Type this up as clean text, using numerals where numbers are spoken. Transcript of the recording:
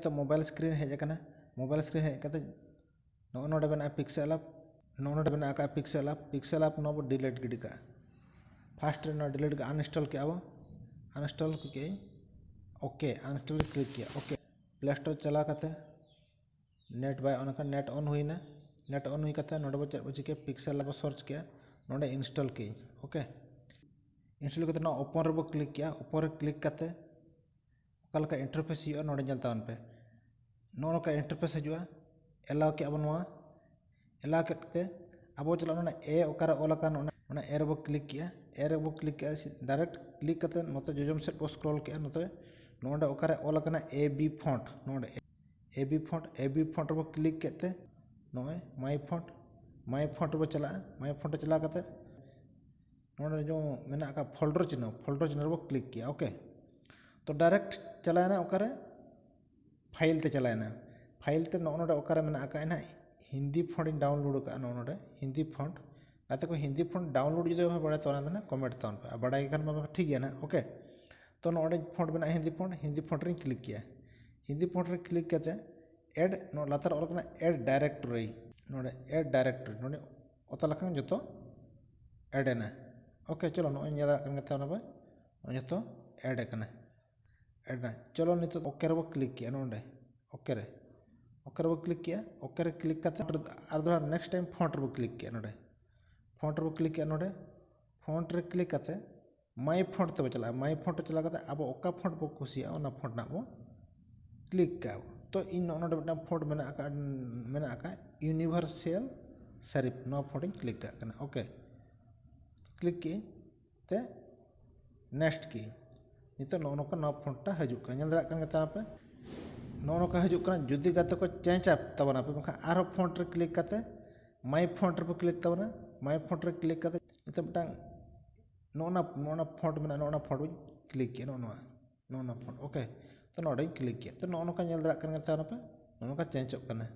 नितो mobile screen हेज आकना मोबाइल स्क्रीन हेज कते नोडे बना पिक्सेल ऐप नोडे बना का पिक्सेल ऐप नो डिलीट गिडी का फास्ट रे डिलीट का अनइंस्टॉल के अब अनइंस्टॉल के ओके अनइंस्टॉल क्लिक किया ओके प्ले स्टोर चला करते नेट बाय ऑन का नेट ऑन हुई ना नेट ऑन हुई करते नोडे बच्चे के पिक्सेल ऐप सर्च किया नोडे इंस्टॉल की ओके इंस्टॉल करते ना ओपन रे क्लिक किया ओपन रे क्लिक करते कल का इंटरफेस हुआ नोडे जलता उन पे नो का इंटरफेस हजुआ एलाव के अब नोआ एलाव के अब चला ना ए ओकर ऑल का ना ए रे क्लिक किया ए रे क्लिक किया डायरेक्ट क्लिक करते नोते जोजम सेट बो स्क्रॉल किया नोते नोडे ओकर ऑल का ए बी फॉन्ट नोडे ए बी फॉन्ट रे क्लिक करते नोए माई फॉन्ट रे चला करते नोडे जो मेना का फोल्डर चिन्ह रे क्लिक किया ओके तो डायरेक्ट चलाना ओकर फाइल ते चलाना फाइल ते नोडे ओकर मेना का ना हिंदी फॉन्ट डाउनलोड का नोडे हिंदी फॉन्ट आते को हिंदी फॉन्ट डाउनलोड जो बड़ा तो ना कमेंट ताउन पे बड़ा खान ठीक है ना ओके तो नोडे फॉन्ट बना हिंदी फॉन्ट रे क्लिक किया हिंदी फॉन्ट रे क्लिक करते ऐड नो लातार ऑल कना ऐड डायरेक्टरी नोडे ओता लखन जतो ऐड ना ओके चलो नो नेला कनगता ना बे जतो ऐड कना ऐड ना चलो नितो ओके रे क्लिक किया नोडे ओके रे क्लिक किया ओके रे क्लिक करते और नेक्स्ट टाइम फॉन्ट रे क्लिक किया नोडे फॉन्ट रे क्लिक किया नोडे फॉन्ट रे क्लिक करते माई फॉन्ट ते चला माई फॉन्ट चला करते अब ओका फॉन्ट बो खुशिया ओना फॉन्ट ना बो क्लिक का तो इन नोडे बटा फॉन्ट मेना का यूनिवर्सल सेरिफ नो फॉन्ट क्लिक का ओके क्लिक की ते नेक्स्ट की नितो नो फॉन्ट हजुक पे नो का हजुक जुदी गाते को चेंज आप तबना पे बखा आरो फॉन्ट रे क्लिक करते माई फॉन्ट रे क्लिक तबना माई फॉन्ट रे क्लिक करते नितो बटा नो फॉन्ट मेना नो फॉन्ट क्लिक किया नो फॉन्ट ओके तो नोडे क्लिक किया तो नो का पे नो का चेंज होना